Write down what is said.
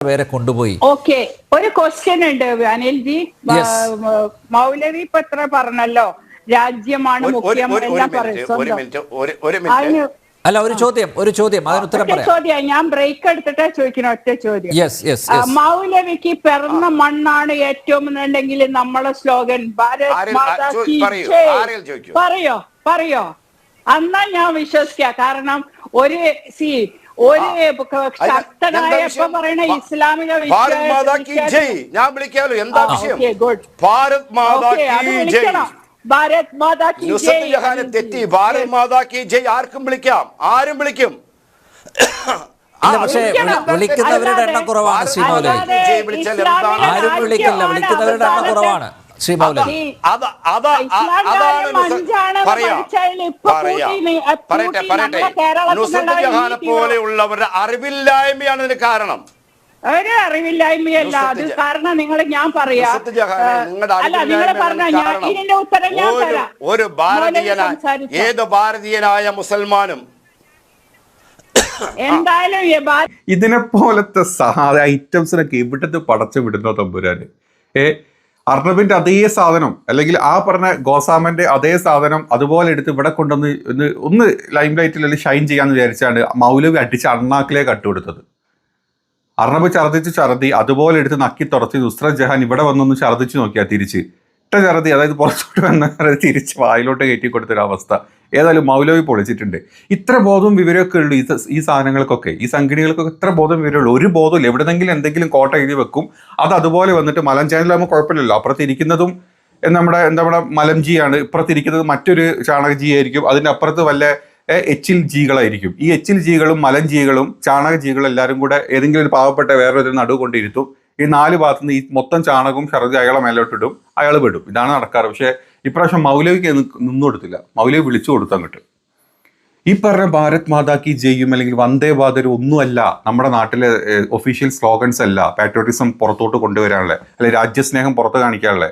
പേരെ കൊണ്ടുപോയി. ഓക്കെ, ഒരു ക്വസ്റ്റ്യൻ ഉണ്ട് അനിൽജി. മൗലവി പത്ര പറഞ്ഞല്ലോ രാജ്യമാണ് മുഖ്യം എല്ലാം പറയും. അല്ല, ഒരു ചോദ്യം അതിന് ഉത്തരം പറയാം. ചോദ്യം ഞാൻ ബ്രേക്ക് എടുത്തിട്ട് ചോദിക്കണം. ഒറ്റ ചോദ്യം. മൗലവിക്ക് പിറന്ന മണ്ണാണ് ഏറ്റവും എന്നുണ്ടെങ്കിൽ നമ്മളെ സ്ലോഗൻ ഭാരത് മാതാ കീ ജയ് പറയോ അന്നാ ഞാൻ വിശ്വസിക്കാം. കാരണം ഒരു ശക്തനായ പറയണ ഇസ്ലാമിക ഞാൻ വിളിക്കാലോ, എന്താ വിഷയം? ഭാരത് മാതാ കീ ജയ്. ഭാരത് മാതാ കീ ജയ് തെറ്റി. ഭാരത് മാതാ കീ ജയ് ആർക്കും വിളിക്കാം, ആരും വിളിക്കും. പക്ഷേ വിളിക്കുന്നവരുടെ എണ്ണം കുറവാണ് ശ്രീ മൗലവി. ആരും വിളിക്കില്ല, വിളിക്കുന്നവരുടെ എണ്ണം കുറവാണ് ശ്രീ മൗലവി. പോലെയുള്ളവരുടെ അറിവില്ലായ്മയാണ് ഇതിന് കാരണം. ഒരു അറിവില്ലായ്മയല്ല അത് കാരണം. ഞാൻ പറയാം, ഇതിന്റെ ഉത്തരം ഞാൻ തരാം. ഒരു ഏത് ഭാരതീയനായ മുസൽമാനും എന്തായാലും ഇതിനെ പോലത്തെ ഐറ്റംസിനൊക്കെ ഇവിടുത്തെ പടച്ചു വിടുന്ന തമ്പുരാന്. അർണബിന്റെ അതേ സാധനം അല്ലെങ്കിൽ ആ പറഞ്ഞ ഗോസാമന്റെ അതേ സാധനം അതുപോലെ എടുത്ത് ഇവിടെ കൊണ്ടുവന്ന് ഒന്ന് ലൈം ലൈറ്റിൽ അല്ലെങ്കിൽ ഷൈൻ ചെയ്യാന്ന് വിചാരിച്ചാണ് മൗലവി അടിച്ച് അണ്ണാക്കിലേക്ക് കട്ടുകൊടുത്തത്. അർണബ് ഛർദ്ദിച്ച് അതുപോലെ എടുത്ത് നക്കി തുറച്ച് നുസ്രത് ജഹാൻ ഇവിടെ വന്നൊന്ന് ഛർദ്ദിച്ച് നോക്കിയാൽ തിരിച്ച് ഛർദ്ദി, അതായത് പുറത്തോട്ട് വന്ന തിരിച്ച് വായിലോട്ട് കയറ്റി കൊടുത്തൊരവസ്ഥ. ഏതായാലും മൗലവി പൊളിച്ചിട്ടുണ്ട്. ഇത്ര ബോധവും വിവരമൊക്കെ ഉള്ളൂ ഈ സാധനങ്ങൾക്കൊക്കെ, ഈ സംഘടനകൾക്കൊക്കെ ഇത്ര ബോധവും വിവരമുള്ളൂ. ഒരു ബോധമില്ല. എവിടെന്നെങ്കിലും എന്തെങ്കിലും കോട്ട എഴുതി വെക്കും, അത് അതുപോലെ വന്നിട്ട് മലം ചാനലാകുമ്പോൾ കുഴപ്പമില്ലല്ലോ. അപ്പുറത്തിരിക്കുന്നതും നമ്മുടെ മലംജിയാണ്, ഇപ്പുറത്തിരിക്കുന്നത് മറ്റൊരു ചാണകജി ആയിരിക്കും, അതിൻ്റെ അപ്പുറത്ത് വല്ല എച്ചിൽ ജീകളായിരിക്കും. ഈ എച്ചിൽ ജീകളും മലം ജീകളും ചാണക ജീകളും എല്ലാവരും കൂടെ ഏതെങ്കിലും ഒരു പാവപ്പെട്ട വേറൊരു നടുവ് കൊണ്ടിരുത്തും. ഈ 4 ഭാഗത്തുനിന്ന് ഈ മൊത്തം ചാണകവും ഛർദ്ദി അയാളെ മേലോട്ടിടും, അയാൾ വിടും. ഇതാണ് നടക്കാറ്. പക്ഷേ ഇപ്രാവശ്യം മൗലവിക്ക് നിന്നു കൊടുത്തില്ല, മൗലവി വിളിച്ചു കൊടുത്തു അങ്ങോട്ട്. ഈ പറഞ്ഞ ഭാരത് മാതാ കി ജയും അല്ലെങ്കിൽ വന്ദേ ഭാരതം ഒന്നുമല്ല നമ്മുടെ നാട്ടിലെ ഒഫീഷ്യൽ സ്ലോഗൻസ് അല്ല. പാട്രിയോട്ടിസം പുറത്തോട്ട് കൊണ്ടുവരാനുള്ള, അല്ലെ രാജ്യസ്നേഹം പുറത്ത് കാണിക്കാനുള്ള.